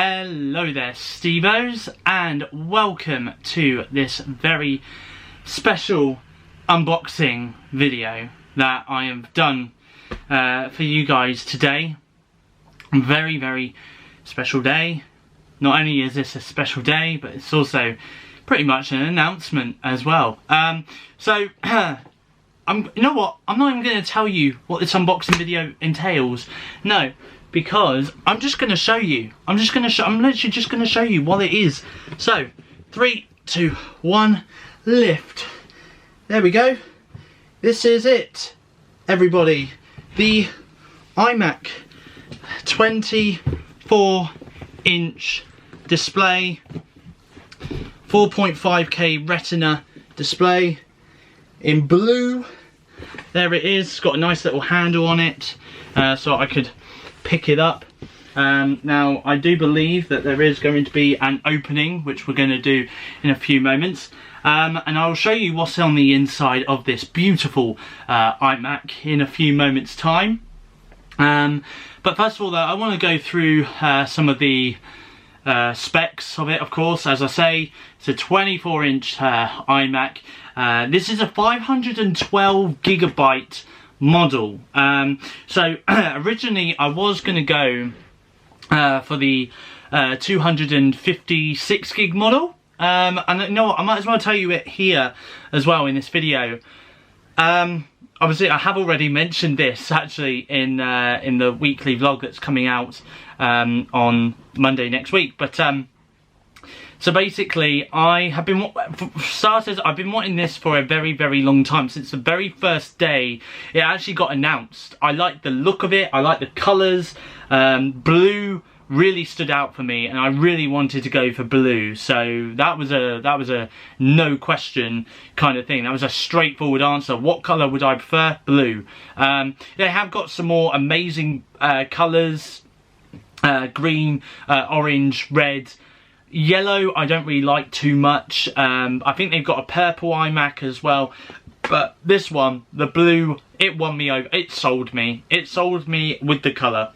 Hello there, Stevos, and welcome to this very special unboxing video that I have done for you guys today. A very special day. Not only is this a special day, but it's also pretty much an announcement as well. You know what? I'm not even going to tell you what this unboxing video entails. No. Because I'm just going to show you. I'm literally just going to show you what it is. So, 3, 2, 1, lift. There we go. This is it, everybody. The iMac 24-inch display, 4.5K Retina display in blue. There it is. It's got a nice little handle on it, so I could pick it up. Now I do believe that there is going to be an opening, which we're going to do in a few moments, and I'll show you what's on the inside of this beautiful iMac in a few moments time. But first of all though, I want to go through some of the specs of it. Of course, as I say, it's a 24-inch iMac. This is a 512GB model. So originally I was going to go for the 256 gig model, and you know what, I might as well tell you it here as well in this video. Obviously I have already mentioned this actually in the weekly vlog that's coming out on Monday next week, but so basically, I've been wanting this for a very long time. Since the very first day it actually got announced. I like the look of it, I like the colours. Blue really stood out for me, and I really wanted to go for blue. So that was a no question kind of thing. That was a straightforward answer. What colour would I prefer? Blue. They have got some more amazing colours. Green, orange, red. Yellow I don't really like too much. I think they've got a purple iMac as well, but this one, the blue, it won me over. It sold me with the colour.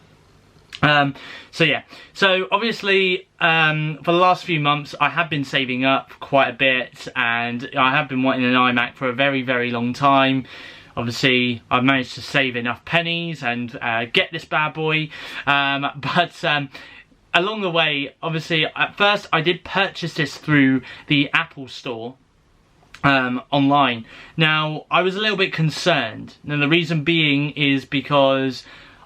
So yeah, so obviously for the last few months I have been saving up quite a bit, and I have been wanting an iMac for a very long time. Obviously I've managed to save enough pennies and get this bad boy, but along the way, obviously, at first I did purchase this through the Apple Store online. Now, I was a little bit concerned. Now, the reason being is because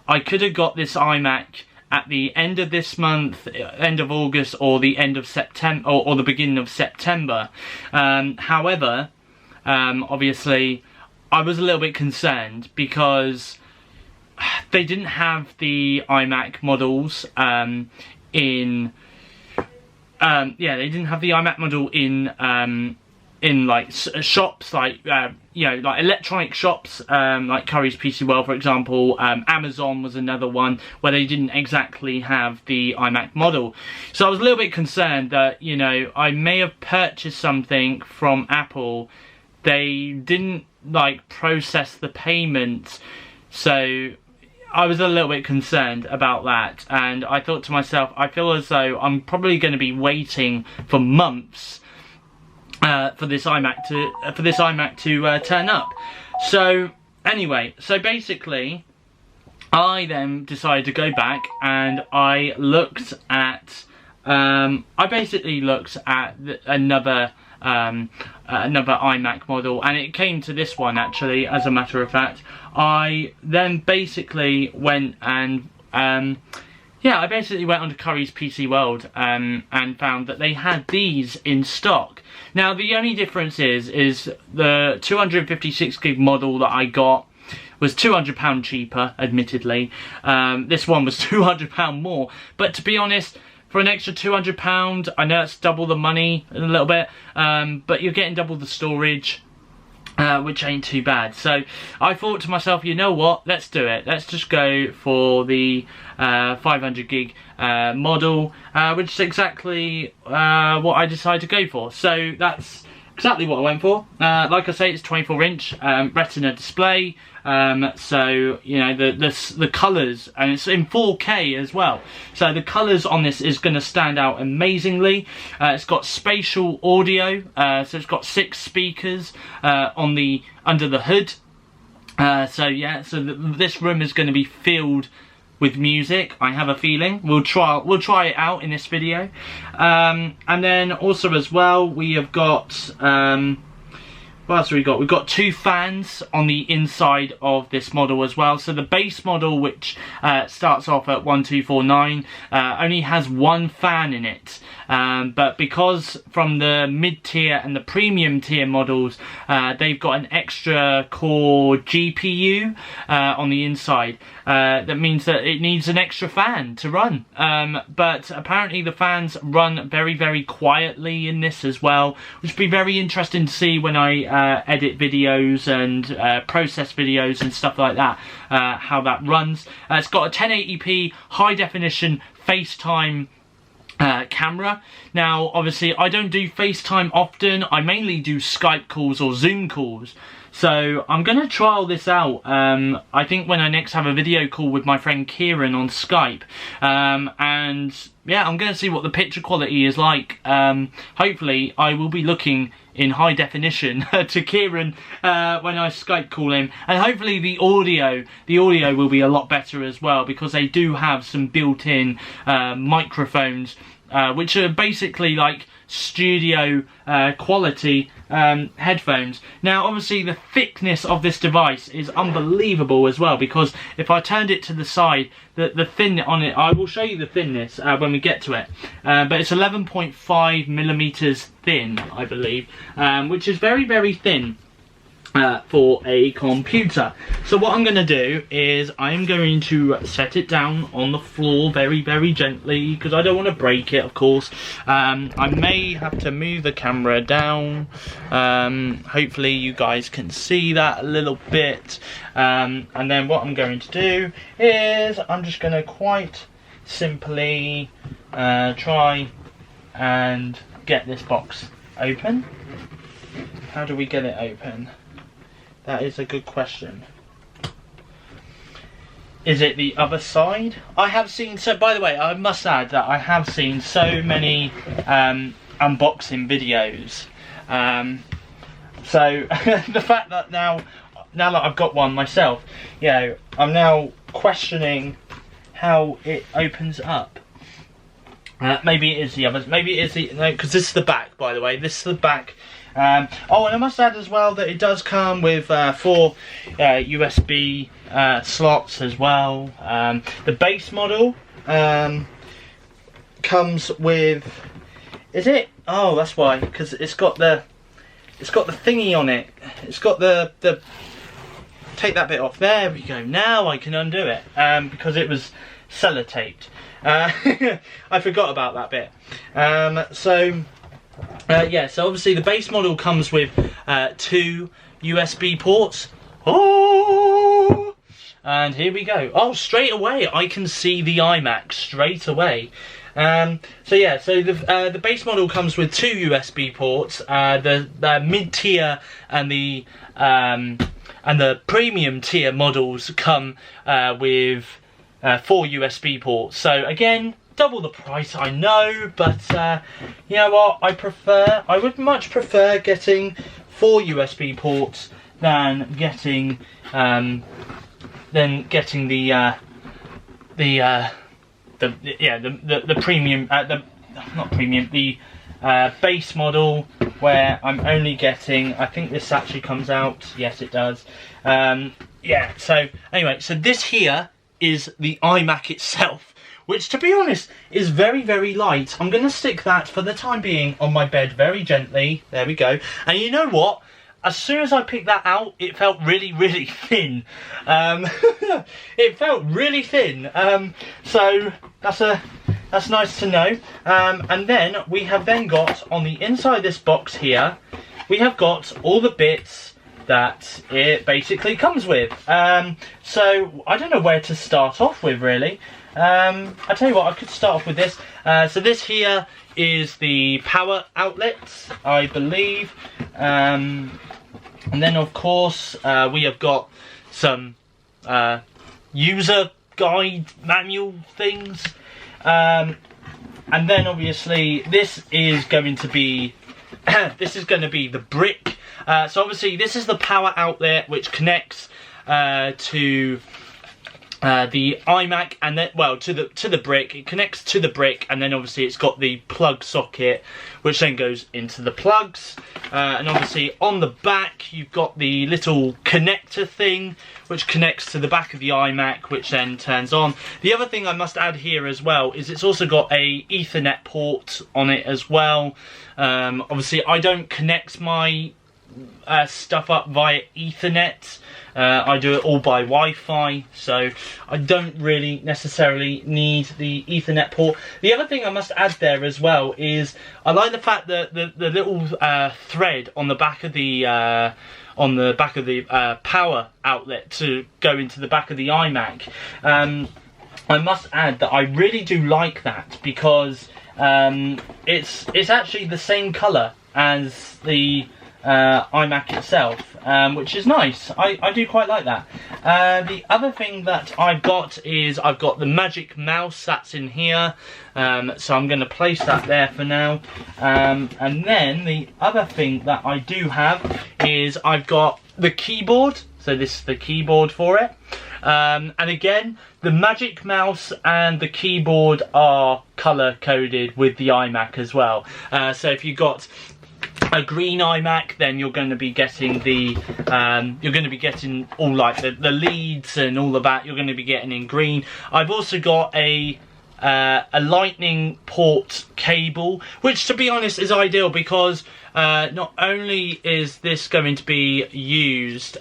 I could have got this iMac at the end of this month, end of August, or the end of September, or the beginning of September. However, obviously, I was a little bit concerned because they didn't have the iMac models they didn't have the iMac model in like shops, like you know, like electronic shops, like Curry's PC World, for example. Amazon was another one where they didn't exactly have the iMac model. So I was a little bit concerned that, you know, I may have purchased something from Apple. They didn't like process the payment, so I was a little bit concerned about that, and I thought to myself, I feel as though I'm probably going to be waiting for months for this iMac to turn up. So anyway, so basically, I then decided to go back and I looked at another iMac model, and it came to this one actually, as a matter of fact. I then basically went and I basically went onto Curry's PC World and found that they had these in stock. Now the only difference is the 256 gig model that I got was £200 cheaper, admittedly. This one was £200 more, but to be honest, for an extra £200, I know it's double the money a little bit, but you're getting double the storage, which ain't too bad. So I thought to myself, you know what, let's do it. Let's just go for the 500 gig model, which is exactly what I decided to go for. So that's exactly what I went for. Like I say, it's 24-inch Retina display. So you know the colours, and it's in 4K as well. So the colours on this is going to stand out amazingly. It's got spatial audio, so it's got 6 speakers under the hood. So yeah, so this room is going to be filled with music, I have a feeling. We'll try it out in this video. And then also as well, we have got what else have we got? We've got 2 fans on the inside of this model as well. So the base model, which starts off at 1249, only has 1 fan in it. But because from the mid-tier and the premium tier models, they've got an extra core GPU on the inside. That means that it needs an extra fan to run. But apparently the fans run very, very quietly in this as well, which will be very interesting to see when I edit videos and process videos and stuff like that, how that runs. It's got a 1080p high definition FaceTime camera. Now obviously I don't do FaceTime often, I mainly do Skype calls or Zoom calls. So I'm going to trial this out, I think when I next have a video call with my friend Kieran on Skype. And yeah, I'm going to see what the picture quality is like. Hopefully I will be looking in high definition to Kieran when I Skype call him. And hopefully the audio will be a lot better as well, because they do have some built-in microphones, which are basically like studio quality headphones. Now obviously the thickness of this device is unbelievable as well, because if I turned it to the side, the thin on it, I will show you the thinness when we get to it, but it's 11.5 millimeters thin, I believe, which is very, very thin for a computer. So what I'm going to do is I'm going to set it down on the floor very, very gently, because I don't want to break it, of course. I may have to move the camera down. Hopefully you guys can see that a little bit. And then what I'm going to do is I'm just going to quite simply try and get this box open. How do we get it open? That is a good question. Is it the other side? I have seen, so by the way, I must add that I have seen so many unboxing videos. So the fact that now that I've got one myself, you know, I'm now questioning how it opens up. Maybe it is the others. Maybe it is the, no, because this is the back, by the way. This is the back. Oh, and I must add as well that it does come with 4 USB slots as well. The base model comes with, is it? Oh, that's why, because it's got the thingy on it. It's got the take that bit off. There we go. Now I can undo it because it was sellotaped. I forgot about that bit. Yeah, so obviously the base model comes with 2 USB ports. Oh! And here we go. Oh, straight away I can see the iMac straight away. So yeah, so the base model comes with 2 USB ports. The mid-tier and the premium tier models come with 4 USB ports. So again, double the price, I know, but you know what? I would much prefer getting 4 USB ports than getting the premium, not premium, the base model, where I'm only getting, I think this actually comes out, yes it does. Yeah, so anyway, so this here is the iMac itself, which, to be honest, is very, very light. I'm going to stick that for the time being on my bed very gently. There we go. And you know what? As soon as I picked that out, it felt really, really thin. It felt really thin. So that's nice to know. And then we have then got, on the inside of this box here, we have got all the bits that it basically comes with. So I don't know where to start off with, really. I tell you what, I could start off with this. So this here is the power outlet, I believe. And then of course we have got some user guide manual things. And then obviously this is going to be the brick. So obviously this is the power outlet which connects to the iMac, and then to the brick. It connects to the brick, and then obviously it's got the plug socket which then goes into the plugs, and obviously on the back you've got the little connector thing which connects to the back of the iMac, which then turns on. The other thing I must add here as well is it's also got a Ethernet port on it as well. Obviously I don't connect my stuff up via Ethernet. I do it all by Wi-Fi, so I don't really necessarily need the Ethernet port. The other thing I must add there as well is I like the fact that the little thread on the back of the power outlet to go into the back of the iMac. I must add that I really do like that, because it's actually the same colour as the iMac itself, which is nice. I do quite like that. The other thing that I've got is I've got the magic mouse that's in here, so I'm going to place that there for now. And then the other thing that I do have is I've got the keyboard, so this is the keyboard for it. And again, the magic mouse and the keyboard are colour coded with the iMac as well. So if you've got a green iMac, then you're going to be getting the all like the leads and all of that. You're going to be getting in green. I've also got a lightning port cable, which to be honest is ideal, because not only is this going to be used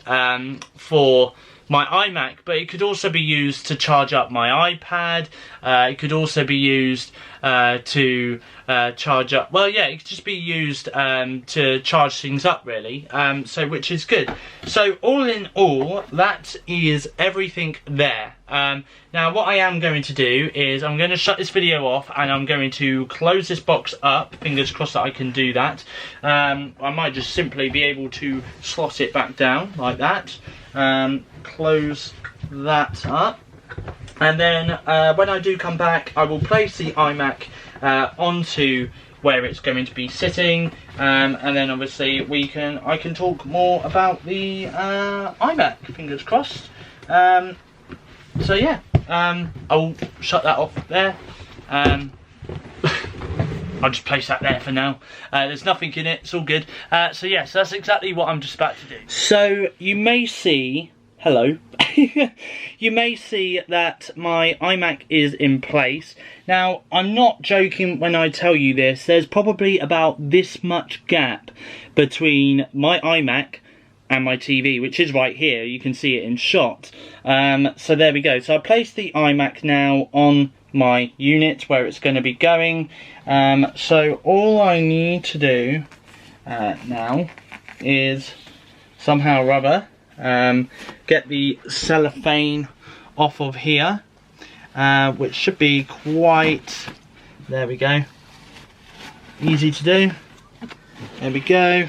for my iMac, but it could also be used to charge up my iPad. It could also be used to charge up, well yeah, it could just be used to charge things up really, so which is good. So all in all, that is everything there. Now what I am going to do is I'm going to shut this video off, and I'm going to close this box up. Fingers crossed that I can do that. I might just simply be able to slot it back down like that. Close that up, and then when I do come back, I will place the iMac onto where it's going to be sitting, and then obviously I can talk more about the iMac. Fingers crossed. So yeah, I'll shut that off there. I'll just place that there for now. There's nothing in it, it's all good. So yes, that's exactly what I'm just about to do. So you may see, hello, you may see that my iMac is in place. Now, I'm not joking when I tell you this. There's probably about this much gap between my iMac and my TV, which is right here. You can see it in shot. So there we go. So I placed the iMac now on my unit where it's going to be going. So all I need to do now is somehow or other get the cellophane off of here, which should be quite, there we go, easy to do. There we go.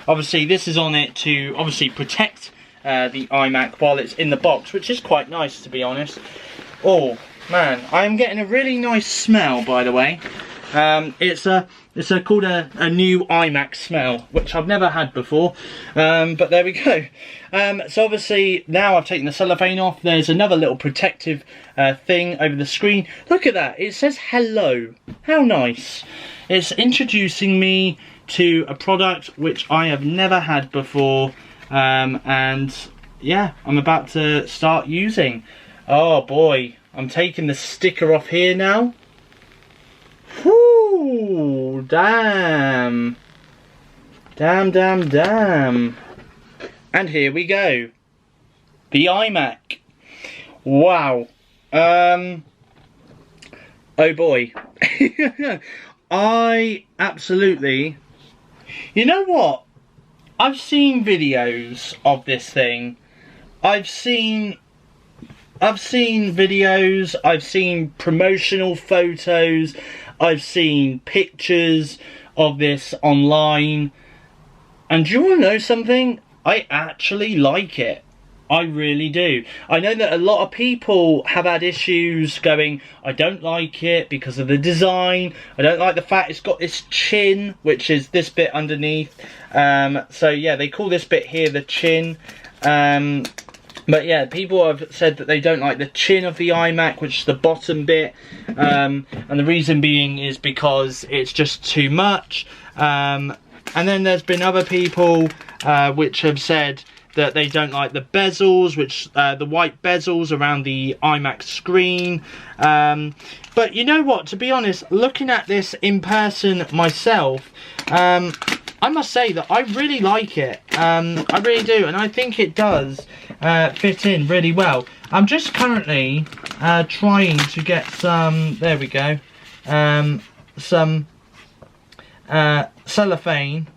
Obviously this is on it to obviously protect the iMac while it's in the box, which is quite nice to be honest. Oh man, I am getting a really nice smell, by the way. It's called a new iMac smell, which I've never had before, but there we go. So obviously now I've taken the cellophane off. There's another little protective thing over the screen. Look at that, it says hello. How nice. It's introducing me to a product which I have never had before, and yeah, I'm about to start using. Oh boy, I'm taking the sticker off here now. Whoo, damn. Damn, damn, damn. And here we go. The iMac. Wow. Oh boy. I absolutely... You know what? I've seen videos of this thing. I've seen I've seen videos, I've seen promotional photos, I've seen pictures of this online, and do you want to know something? I actually like it. I really do. I know that a lot of people have had issues going, I don't like it because of the design, I don't like the fact it's got this chin, which is this bit underneath. So yeah, they call this bit here the chin. But yeah, people have said that they don't like the chin of the iMac, which is the bottom bit. And the reason being is because it's just too much. And then there's been other people which have said that they don't like the bezels, which the white bezels around the iMac screen. But you know what, to be honest, looking at this in person myself, I must say that I really like it. I really do, and I think it does fit in really well. I'm just currently trying to get some, there we go, some cellophane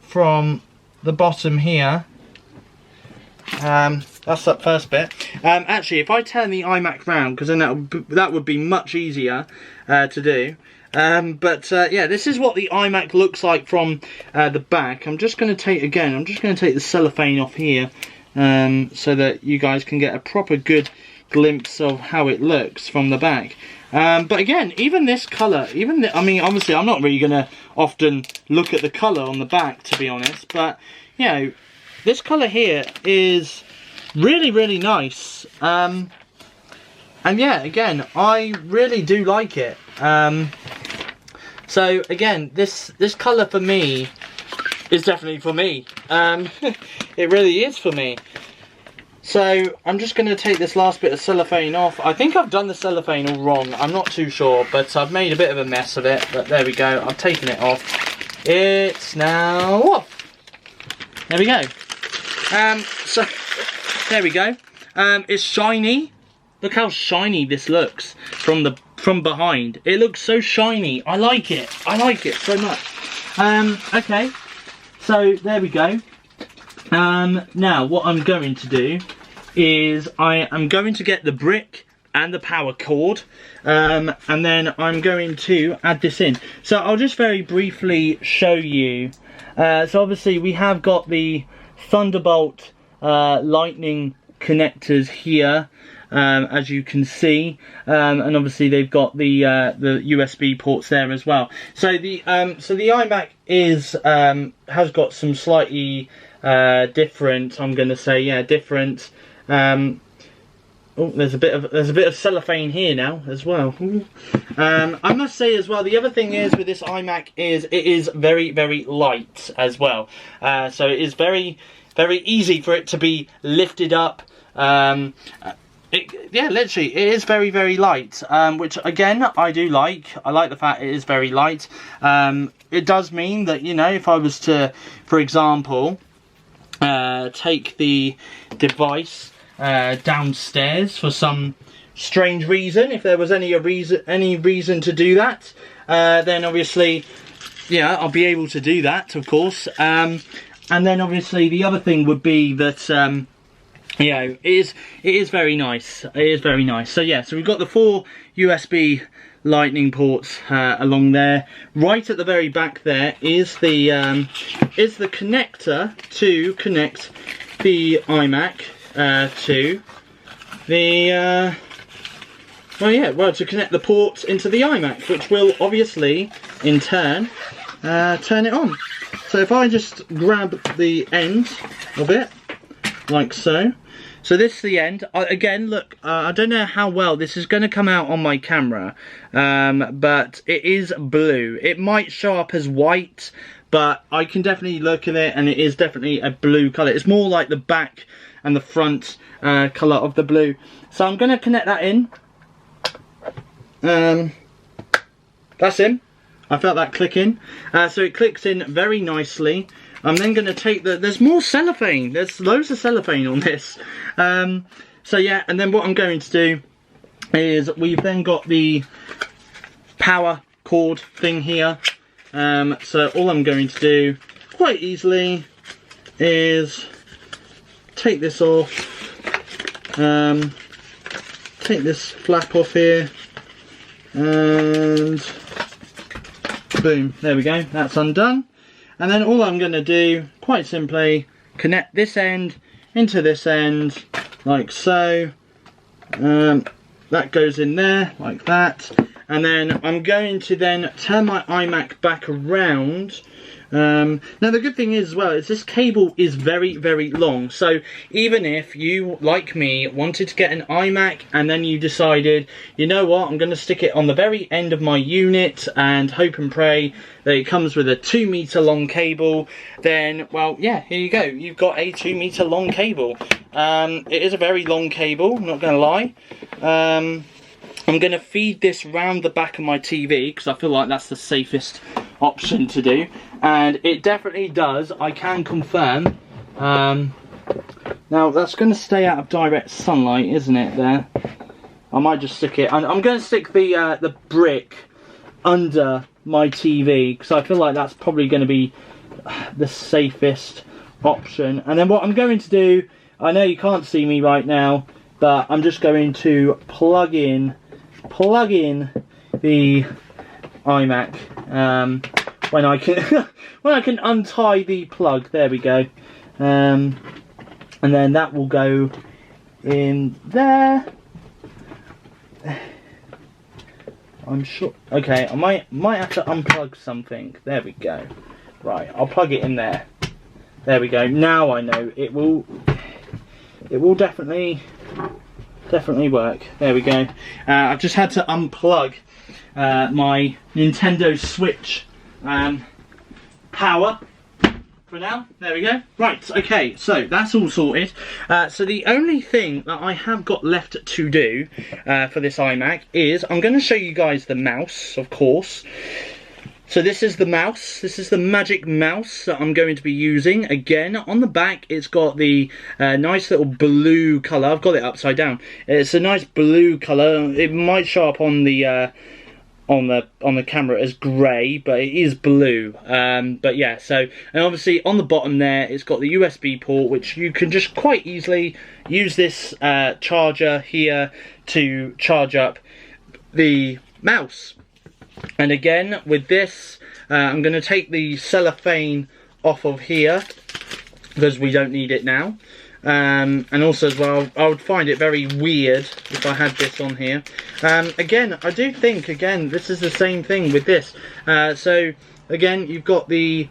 from the bottom here. That's that first bit. Actually, if I turn the iMac round, because then that would be much easier to do. Yeah, this is what the iMac looks like from the back. I'm just going to take the cellophane off here, so that you guys can get a proper good glimpse of how it looks from the back. But again, even this colour, I mean, obviously I'm not really going to often look at the colour on the back, to be honest, but, you know, this colour here is really, really nice. And yeah, again, I really do like it. So again, this colour for me is definitely for me. It really is for me. So I'm just going to take this last bit of cellophane off. I think I've done the cellophane all wrong. I'm not too sure, but I've made a bit of a mess of it. But there we go. I've taken it off. It's now off. There we go. So there we go. It's shiny. Look how shiny this looks from behind. It looks so shiny. I like it. I like it so much. Okay. So there we go. Now what I'm going to do is I am going to get the brick and the power cord, and then I'm going to add this in. So I'll just very briefly show you. So obviously we have got the Thunderbolt lightning connectors here, as you can see, and obviously they've got the USB ports there as well. So the iMac has got some slightly different, I'm going to say, yeah, different. Oh, there's a bit of cellophane here now as well. I must say as well, the other thing is with this iMac is it is very, very light as well. So it is very, very easy for it to be lifted up. Yeah, literally, it is very, very light, which again I do like. I like the fact it is very light. It does mean that, you know, if I was to, for example, take the device downstairs for some strange reason, if there was any reason to do that, then obviously, yeah, I'll be able to do that, of course. And then obviously the other thing would be that, you know, it is very nice. It is very nice. So yeah, so we've got the 4 USB lightning ports along there. Right at the very back there is the connector to connect the iMac to the to connect the ports into the iMac, which will obviously in turn turn it on. So if I just grab the end of it like so. So this is the end. Again, look, I don't know how well this is going to come out on my camera, but it is blue. It might show up as white, but I can definitely look at it and it is definitely a blue colour. It's more like the back and the front colour of the blue. So I'm going to connect that in. That's in. I felt that click in. So it clicks in very nicely. I'm then going to take there's more cellophane. There's loads of cellophane on this. So yeah, and then what I'm going to do is we've then got the power cord thing here. So all I'm going to do quite easily is take this off. take this flap off here, and boom, there we go, that's undone. And then all I'm going to do, quite simply, connect this end into this end, like so. That goes in there, like that. And then I'm going to then turn my iMac back around. Now the good thing is as well is this cable is very, very long, so even if you, like me, wanted to get an iMac and then you decided, you know what, I'm going to stick it on the very end of my unit and hope and pray that it comes with a 2-meter long cable, then, well, yeah, here you go, you've got a 2-meter long cable. It is a very long cable, I'm not going to lie. I'm going to feed this round the back of my TV because I feel like that's the safest option to do, and it definitely does, I can confirm. Now that's going to stay out of direct sunlight, isn't it, there? I might just stick it, I'm going to stick the brick under my TV because I feel like that's probably going to be the safest option. And then what I'm going to do, I know you can't see me right now, but I'm just going to plug in the iMac when I can when I can untie the plug. There we go, and then that will go in there. I'm sure. Okay, I might have to unplug something. There we go. Right, I'll plug it in there. There we go. Now I know it will definitely work. There we go. I've just had to unplug my Nintendo Switch power for now. There we go. Right, okay, so that's all sorted. So the only thing that I have got left to do for this iMac is I'm going to show you guys the mouse, of course. So this is the mouse, this is the magic mouse that I'm going to be using. Again, on the back it's got the nice little blue colour. I've got it upside down. It's a nice blue colour. It might show up on the camera as grey, but it is blue. But yeah, so, and obviously on the bottom there it's got the USB port, which you can just quite easily use this charger here to charge up the mouse. And again, with this, I'm going to take the cellophane off of here because we don't need it now. And also as well, I would find it very weird if I had this on here. Again, I do think, again, this is the same thing with this. So again, you've got the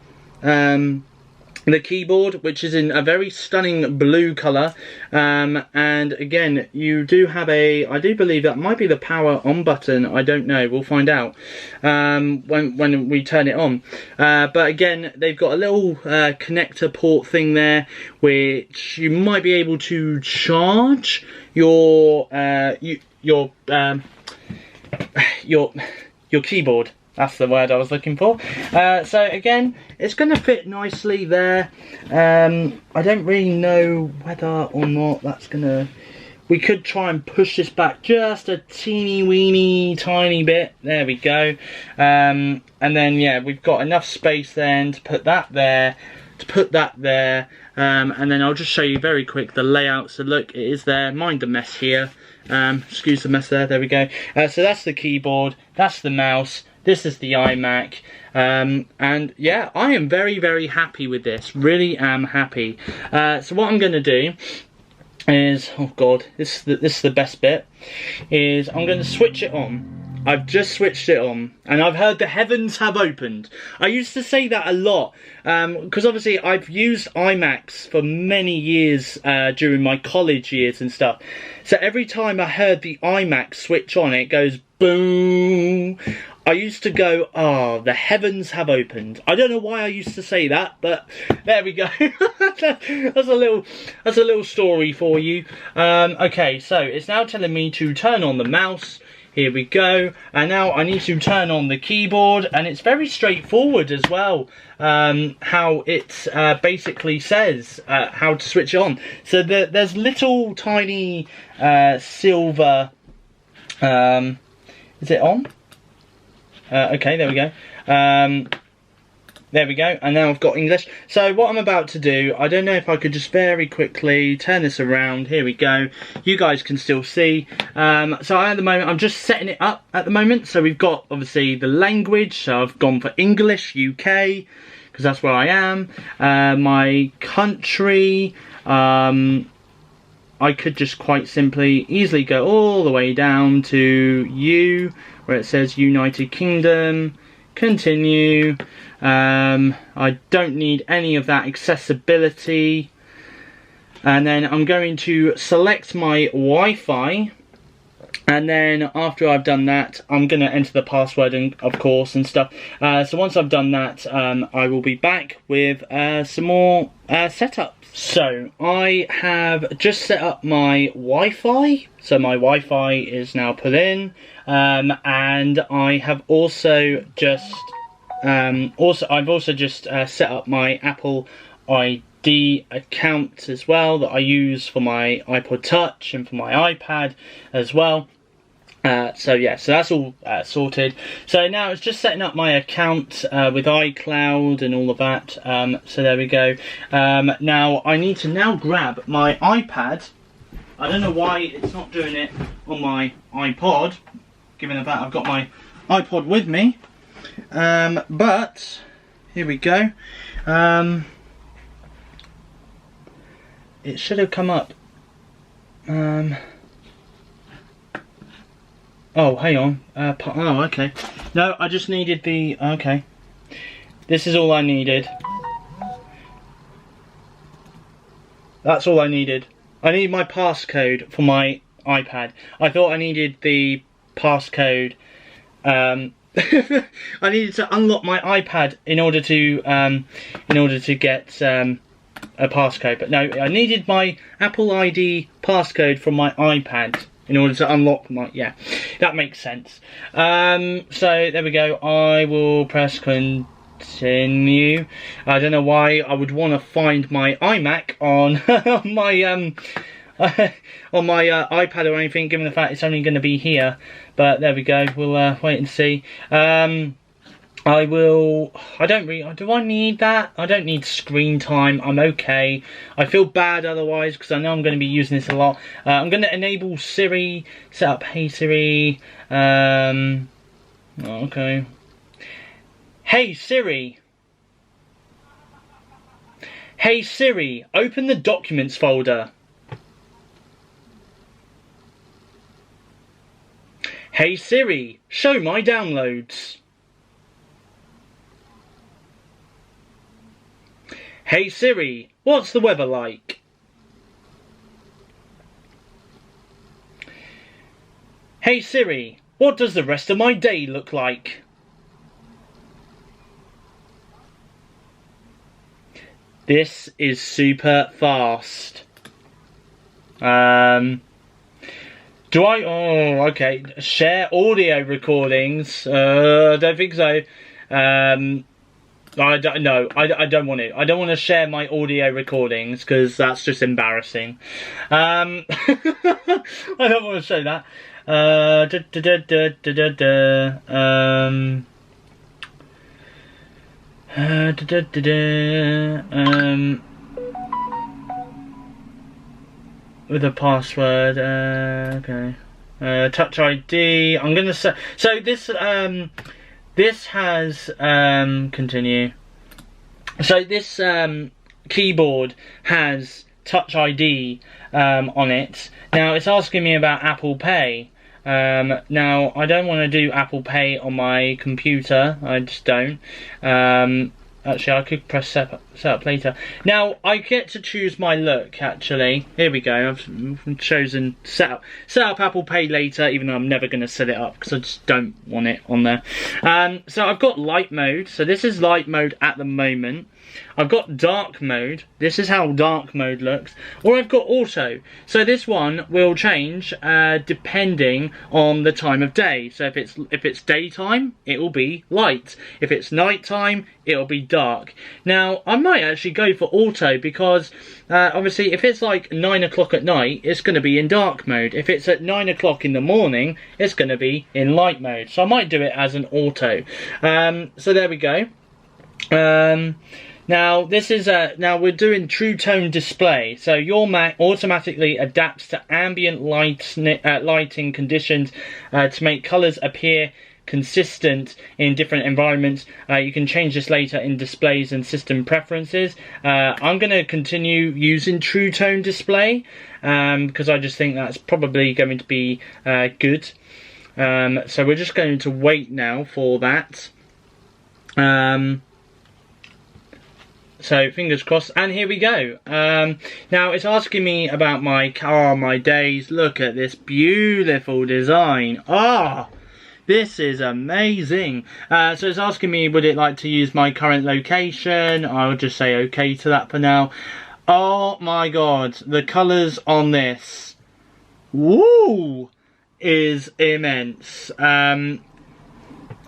keyboard, which is in a very stunning blue colour, and again you do have I do believe that might be the power on button, I don't know, we'll find out when we turn it on. But again, they've got a little connector port thing there, which you might be able to charge your keyboard. That's the word I was looking for. So again, it's going to fit nicely there. I don't really know whether or not that's going to... We could try and push this back just a teeny weeny tiny bit. There we go. And then yeah, we've got enough space then to put that there, to put that there. And then I'll just show you very quick the layout. So look, it is there. Mind the mess here. Excuse the mess there. There we go. So that's the keyboard. That's the mouse. This is the iMac, and yeah, I am very, very happy with this, really am happy. So what I'm going to do is, oh god, this is the best bit, is I'm going to switch it on. I've just switched it on, and I've heard the heavens have opened. I used to say that a lot, because obviously I've used iMacs for many years during my college years and stuff. So every time I heard the iMac switch on, it goes boom. I used to go, oh, the heavens have opened. I don't know why I used to say that, but there we go. that's a little story for you. Okay, so it's now telling me to turn on the mouse. Here we go. And now I need to turn on the keyboard, and it's very straightforward as well. How it basically says how to switch it on. So there's little tiny silver. Is it on? Okay, there we go. There we go, and now I've got English. So what I'm about to do, I don't know if I could just very quickly turn this around. Here we go. You guys can still see. So at the moment, I'm just setting it up at the moment. So we've got, obviously, the language. So I've gone for English, UK, because that's where I am. My country, I could just quite simply, easily go all the way down to U, where it says United Kingdom. Continue. I don't need any of that accessibility, and then I'm going to select my Wi-Fi, and then after I've done that I'm going to enter the password and of course and stuff. So once I've done that, I will be back with some more setups. So I have just set up my Wi-Fi, so my Wi-Fi is now put in, and I have also just I've also just set up my Apple ID account as well, that I use for my iPod Touch and for my iPad as well. So yeah, so that's all sorted. So now it's just setting up my account with iCloud and all of that. So there we go. Now I need to now grab my iPad. I don't know why it's not doing it on my iPod, given the fact I've got my iPod with me. But here we go. It should have come up. Oh, hang on. Oh, okay. No, I just needed the. Okay. This is all I needed. That's all I needed. I need my passcode for my iPad. I thought I needed the passcode. I needed to unlock my iPad in order to get a passcode, but no, I needed my Apple ID passcode from my iPad in order to unlock my, yeah, that makes sense. So there we go. I will press continue. I don't know why I would want to find my iMac on my on my iPad or anything, given the fact it's only going to be here. But there we go. We'll wait and see. I don't really, do I need that? I don't need screen time. I'm okay. I feel bad otherwise because I know I'm going to be using this a lot. I'm going to enable Siri, set up Hey Siri. Okay. Hey Siri. Hey Siri, open the documents folder. Hey Siri, show my downloads. Hey Siri, what's the weather like? Hey Siri, what does the rest of my day look like? This is super fast. Do I? Oh, okay. Share audio recordings. I don't think so. I don't know. I don't want it. I don't want to share my audio recordings because that's just embarrassing. I don't want to show that. With a password, okay. Touch ID. I'm gonna say. So this has continue. So this keyboard has Touch ID on it. Now it's asking me about Apple Pay. Now I don't want to do Apple Pay on my computer. I just don't. Actually, I could press set up later. Now, I get to choose my look, actually. Here we go. I've chosen set up Apple Pay later, even though I'm never going to set it up, because I just don't want it on there. So I've got light mode. So this is light mode at the moment. I've got dark mode. This is how dark mode looks. Or I've got auto. So this one will change depending on the time of day. So if it's daytime, it will be light. If it's nighttime, it'll be dark. Now I might actually go for auto because obviously if it's like 9 o'clock at night, it's going to be in dark mode. If it's at 9 o'clock in the morning, it's going to be in light mode. So I might do it as an auto. So there we go. Now this is now we're doing true tone display, so your Mac automatically adapts to ambient lighting conditions to make colors appear consistent in different environments. You can change this later in displays and system preferences. I'm going to continue using true tone display because I just think that's probably going to be good. So we're just going to wait now for that. So fingers crossed, and here we go. Now it's asking me about my car, my days. Look at this beautiful design. Ah, this is amazing. So it's asking me, would it like to use my current location? I'll just say okay to that for now. Oh my god, the colours on this, woo, is immense. I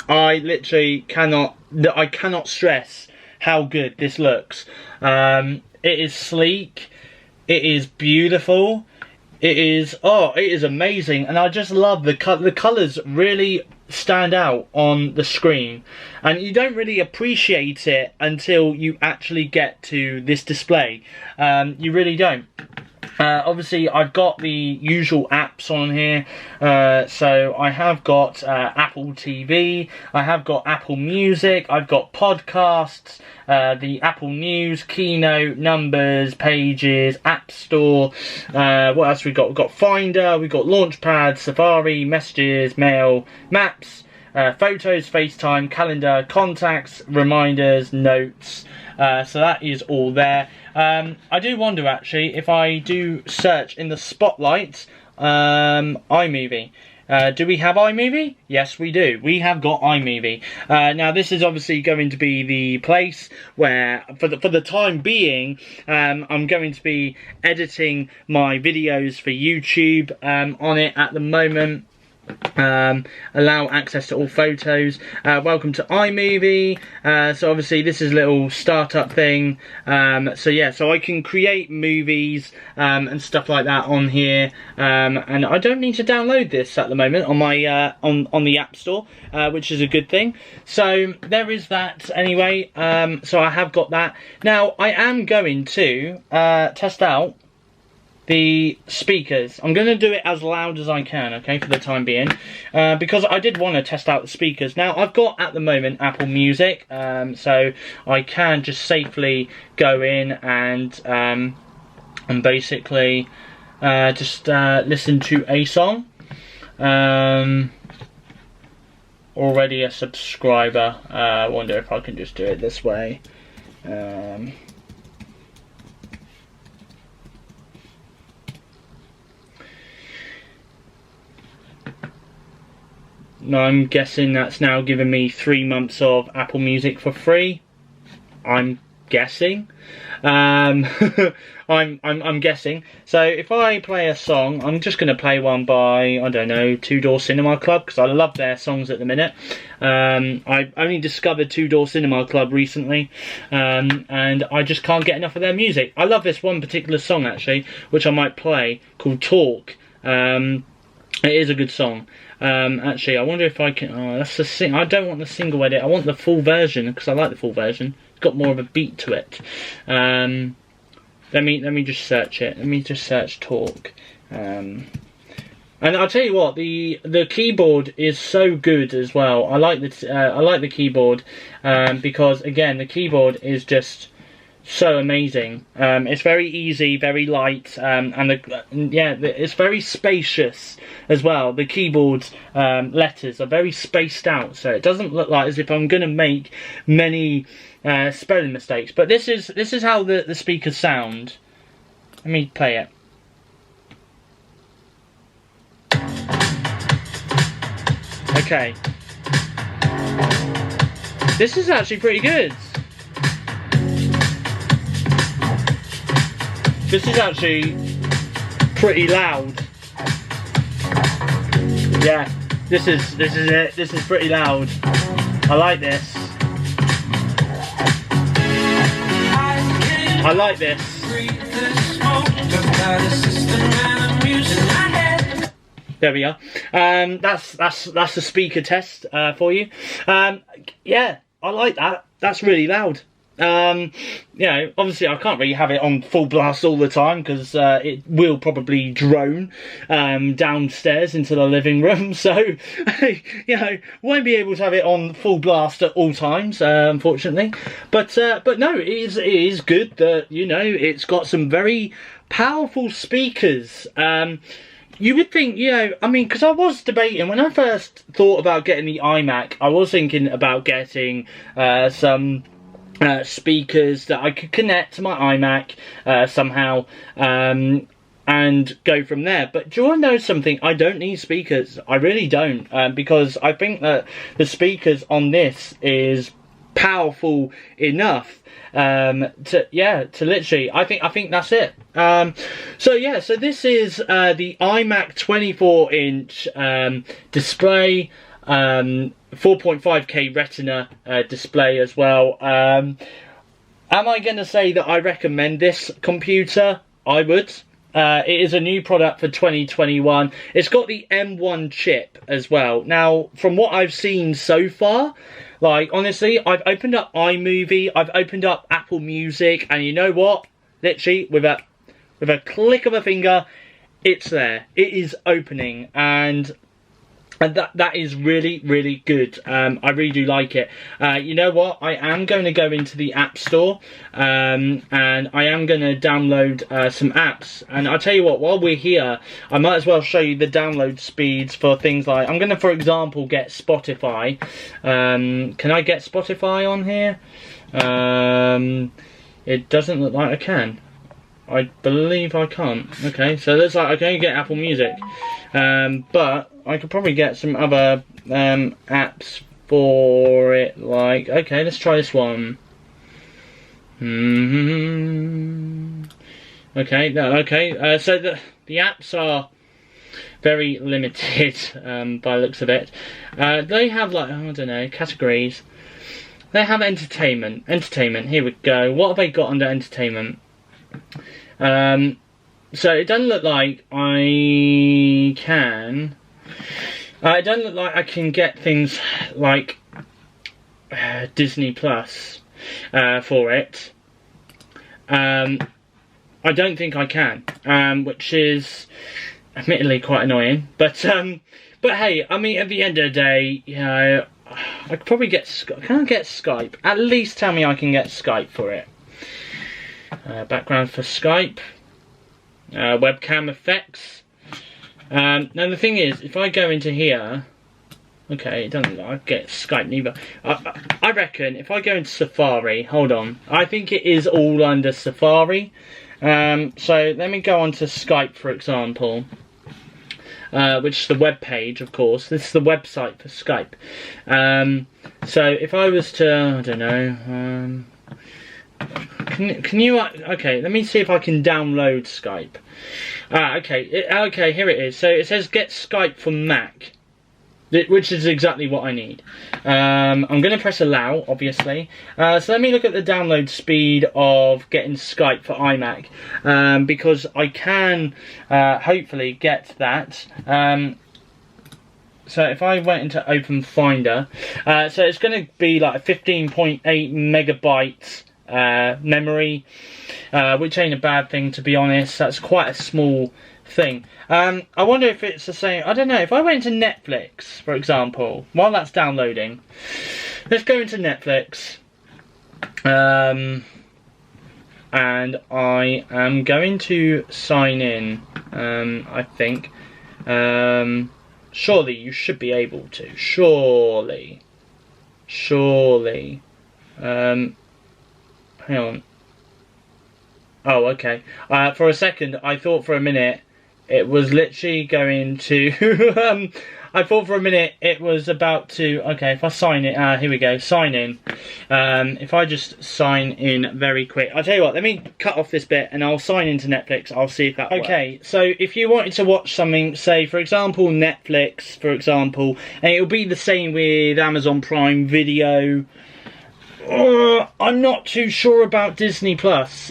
literally cannot stress how good this looks. It is sleek, it is beautiful, it is amazing, and I just love the colours really stand out on the screen, and you don't really appreciate it until you actually get to this display. You really don't. Obviously I've got the usual apps on here, so I have got Apple TV, I have got Apple Music, I've got podcasts, the Apple News, Keynote, Numbers, Pages, App Store. What else we got? We've got Finder, we've got Launchpad, Safari, Messages, Mail, Maps, Photos, FaceTime, Calendar, Contacts, Reminders, Notes. So that is all there. I do wonder actually if I do search in the Spotlight, iMovie. Do we have iMovie? Yes, we do. We have got iMovie. Now this is obviously going to be the place where, for the time being, I'm going to be editing my videos for YouTube on it at the moment. Allow access to all photos. Welcome to iMovie. So obviously this is a little startup thing. So yeah, so I can create movies and stuff like that on here. And I don't need to download this at the moment on my on the App Store, which is a good thing. So there is that anyway. So I have got that. Now I am going to test out the speakers. I'm going to do it as loud as I can, okay, for the time being, because I did want to test out the speakers. Now I've got at the moment Apple Music, so I can just safely go in and basically just listen to a song. Already a subscriber. I wonder if I can just do it this way. I'm guessing that's now given me 3 months of Apple Music for free. I'm guessing. I'm guessing. So if I play a song, I'm just going to play one by, I don't know, Two Door Cinema Club, because I love their songs at the minute. I only discovered Two Door Cinema Club recently, and I just can't get enough of their music. I love this one particular song actually, which I might play, called Talk. It is a good song. Actually, I wonder if I can. Oh, that's the sing. I don't want the single edit. I want the full version because I like the full version. It's got more of a beat to it. Let me just search it. Let me just search Talk. And I'll tell you what, the keyboard is so good as well. I like the keyboard because again the keyboard is just so amazing. It's very easy, very light, and it's very spacious as well. The keyboard's letters are very spaced out, so it doesn't look like as if I'm going to make many spelling mistakes. But this is how the speakers sound. Let me play it. Okay, this is actually pretty good. This is actually pretty loud. Yeah, this is it. This is pretty loud. I like this. I like this. There we are. That's the speaker test for you. Yeah. I like that. That's really loud. You know, obviously I can't really have it on full blast all the time because it will probably drone downstairs into the living room, so you know, won't be able to have it on full blast at all times, unfortunately. But no, it is good that, you know, it's got some very powerful speakers. You would think, you know, I mean, because I was debating, when I first thought about getting the iMac, I was thinking about getting some speakers that I could connect to my iMac somehow and go from there. But do you want to know something? I don't need speakers. I really don't, because I think that the speakers on this is powerful enough to literally, I think that's it. So yeah, so this is the iMac 24-inch display, 4.5K Retina display as well. Am I going to say that I recommend this computer? I would. It is a new product for 2021. It's got the M1 chip as well. Now, from what I've seen so far, like, honestly, I've opened up iMovie, I've opened up Apple Music, and you know what? Literally, with a click of a finger, it's there. It is opening, and that is really, really good. I really do like it. You know what? I am going to go into the App Store and I am going to download some apps. And I'll tell you what, while we're here, I might as well show you the download speeds for things like, I'm going to, for example, get Spotify. Can I get Spotify on here? It doesn't look like I can. I believe I can't. Okay, so looks like I can only get Apple Music. But I could probably get some other apps for it, like, okay, let's try this one. Okay, no, okay, so the apps are very limited by the looks of it. They have, like, I don't know, categories. They have entertainment, here we go. What have they got under entertainment? So it doesn't look like I can. It doesn't look like I can get things like Disney Plus for it. I don't think I can, which is admittedly quite annoying. But hey, I mean, at the end of the day, you know, I could probably get. Can I get Skype? At least tell me I can get Skype for it. Background for Skype. Webcam effects. Now the thing is, if I go into here, okay, it doesn't look like I get Skype neither. I reckon if I go into Safari, hold on, I think it is all under Safari. So let me go on to Skype, for example, which is the web page, of course. This is the website for Skype. So if I was to, I don't know, can you, okay, let me see if I can download Skype. Okay, okay, here it is. So it says get Skype for Mac, which is exactly what I need. I'm going to press allow, obviously. So let me look at the download speed of getting Skype for iMac, because I can hopefully get that. So if I went into Open Finder, so it's going to be like 15.8 megabytes memory, which ain't a bad thing, to be honest. That's quite a small thing. I wonder if it's the same. I don't know, if I went into Netflix, for example, while that's downloading, let's go into Netflix, and I am going to sign in. I think surely you should be able to, surely hang on. Oh, okay. For a second, I thought for a minute it was literally going to... I thought for a minute it was about to... Okay, if I sign it... here we go. Sign in. If I just sign in very quick... I'll tell you what, let me cut off this bit and I'll sign into Netflix. I'll see if that works. Okay, so if you wanted to watch something, say, for example, Netflix, for example, and it'll be the same with Amazon Prime Video... I'm not too sure about Disney Plus.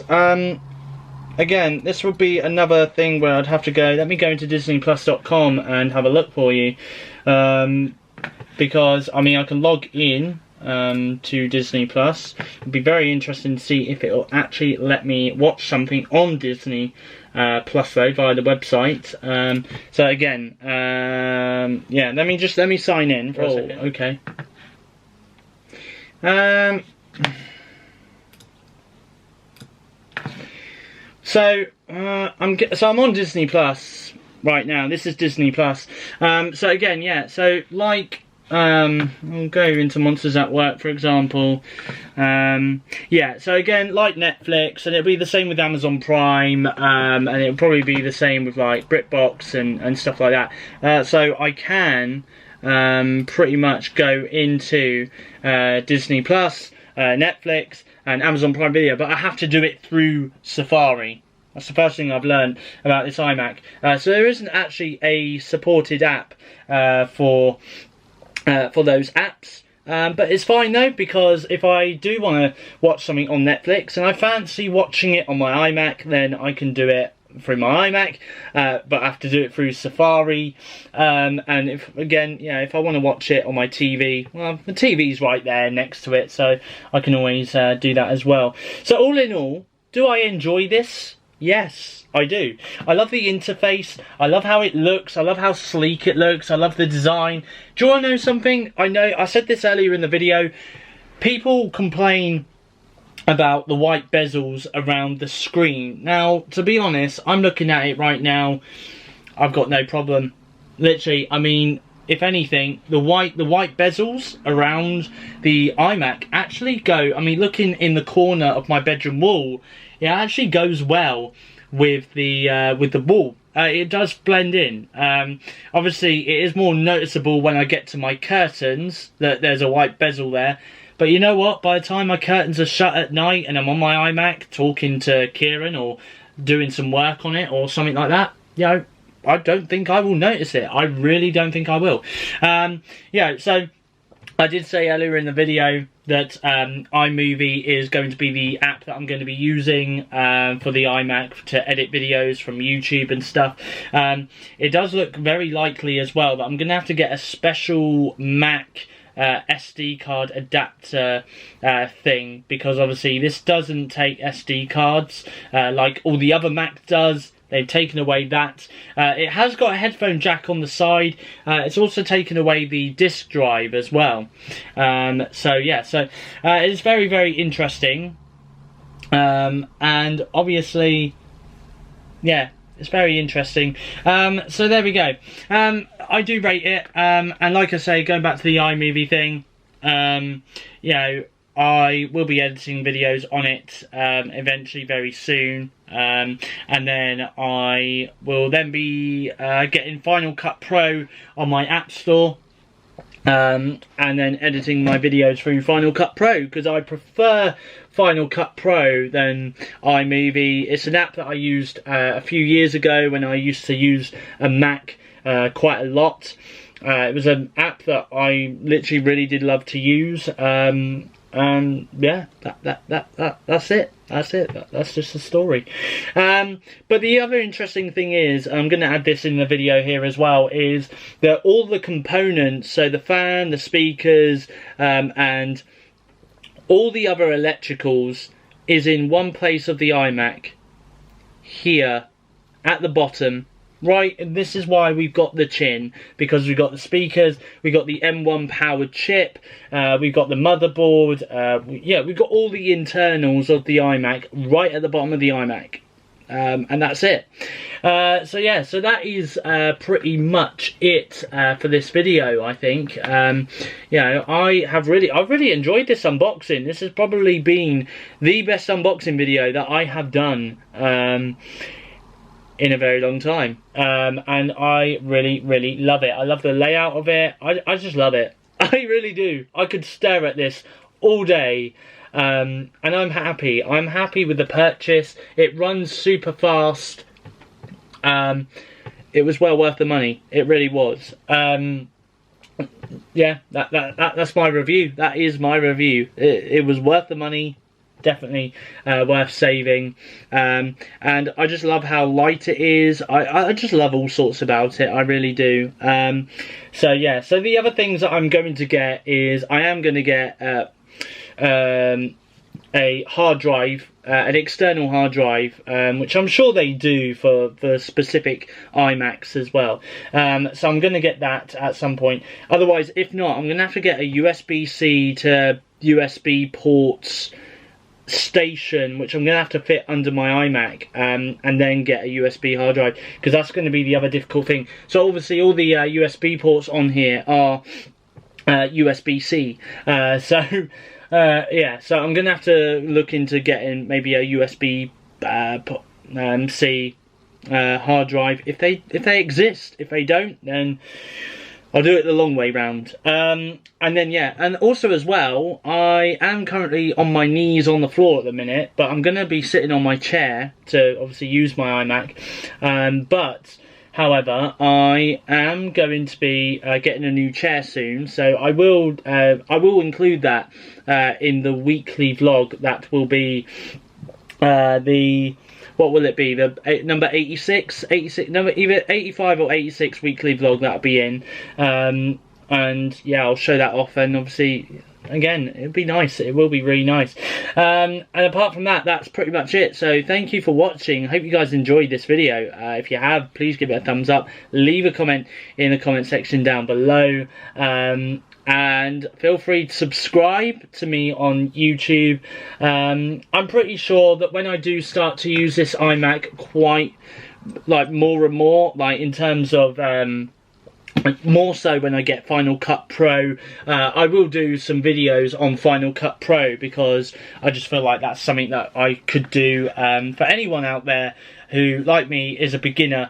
Again, this would be another thing where I'd have to go. Let me go into disneyplus.com and have a look for you. Because, I mean, I can log in. to Disney Plus. It'd be very interesting to see if it'll actually let me watch something on Disney Plus though via the website. So again, yeah, let me sign in for a second. Okay. So I'm on Disney Plus right now. This is Disney Plus. So again, yeah. So like, we'll go into Monsters at Work, for example. Yeah. So again, like Netflix, and it'll be the same with Amazon Prime, and it'll probably be the same with like BritBox and stuff like that. So I can pretty much go into Disney Plus, Netflix, and Amazon Prime Video, but I have to do it through Safari. That's the first thing I've learned about this iMac. So there isn't actually a supported app for those apps. But it's fine though, because if I do want to watch something on Netflix and I fancy watching it on my iMac, then I can do it through my iMac, but I have to do it through Safari. And if again, yeah, if I want to watch it on my TV, well, the TV's right there next to it, so I can always do that as well. So all in all, do I enjoy this? Yes, I do. I love the interface. I love how it looks. I love how sleek it looks. I love the design. Do you want to know something? I know I said this earlier in the video. People complain about the white bezels around the screen. Now, to be honest, I'm looking at it right now. I've got no problem. Literally, I mean, if anything, the white bezels around the iMac actually go. I mean, looking in the corner of my bedroom wall, it actually goes well with the wall. It does blend in. Obviously, it is more noticeable when I get to my curtains that there's a white bezel there. But you know what? By the time my curtains are shut at night and I'm on my iMac talking to Kieran or doing some work on it or something like that, you know, I don't think I will notice it. I really don't think I will. Yeah, so I did say earlier in the video that iMovie is going to be the app that I'm going to be using for the iMac to edit videos from YouTube and stuff. It does look very likely as well that I'm going to have to get a special Mac SD card adapter thing, because obviously this doesn't take SD cards like all the other Mac does. They've taken away that. It has got a headphone jack on the side. It's also taken away the disk drive as well. So yeah, so it's very, very interesting. And obviously, yeah, it's very interesting. So there we go. I do rate it. And like I say, going back to the iMovie thing, you know, I will be editing videos on it eventually very soon. And then I will then be getting Final Cut Pro on my App Store. And then editing my videos through Final Cut Pro, because I prefer Final Cut Pro than iMovie. It's an app that I used a few years ago when I used to use a Mac quite a lot. It was an app that I literally really did love to use. Yeah, that's it. That's just the story. But the other interesting thing is, I'm going to add this in the video here as well, is that all the components, so the fan, the speakers, and all the other electricals is in one place of the iMac, here at the bottom. Right, and this is why we've got the chin, because we've got the speakers, we've got the M1 powered chip, we've got the motherboard, yeah, we've got all the internals of the iMac right at the bottom of the iMac, and that's it. So yeah, so that is pretty much it for this video, I think. Yeah, I've really enjoyed this unboxing. This has probably been the best unboxing video that I have done in a very long time, and I really love it. I love the layout of it. I just love it. I really do. I could stare at this all day, and I'm happy. I'm happy with the purchase. It runs super fast. It was well worth the money. It really was. Yeah, that's my review. That is my review. It was worth the money. definitely worth saving. And I just love how light it is. I just love all sorts about it, I really do. So yeah, so the other things that I'm going to get is I am going to get a hard drive, an external hard drive, which I'm sure they do for the specific iMacs as well. So I'm going to get that at some point. Otherwise, if not, I'm going to have to get a USB-C to USB ports station, which I'm going to have to fit under my iMac, and then get a USB hard drive, because that's going to be the other difficult thing. So obviously all the USB ports on here are USB-C, yeah, so I'm going to have to look into getting maybe a USB C hard drive if they exist. If they don't, then I'll do it the long way round. And then yeah, and also as well, I am currently on my knees on the floor at the minute, but I'm going to be sitting on my chair to obviously use my iMac. But however, I am going to be getting a new chair soon, so I will include that in the weekly vlog. That will be what will it be? The number 86, number either 85 or 86 weekly vlog that'll be in. And yeah, I'll show that off, and obviously, again, it'll be nice. It will be really nice. And apart from that, that's pretty much it. So thank you for watching. I hope you guys enjoyed this video. If you have, please give it a thumbs up. Leave a comment in the comment section down below. And feel free to subscribe to me on YouTube. I'm pretty sure that when I do start to use this iMac quite, like, more and more, like in terms of more so when I get Final Cut Pro, I will do some videos on Final Cut Pro, because I just feel like that's something that I could do for anyone out there who, like me, is a beginner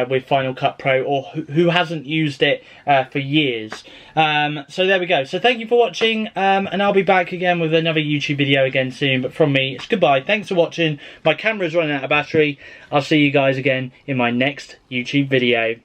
with Final Cut Pro, or who hasn't used it for years. So there we go. So thank you for watching, and I'll be back again with another YouTube video again soon. But from me, it's goodbye. Thanks for watching. My camera's running out of battery. I'll see you guys again in my next YouTube video.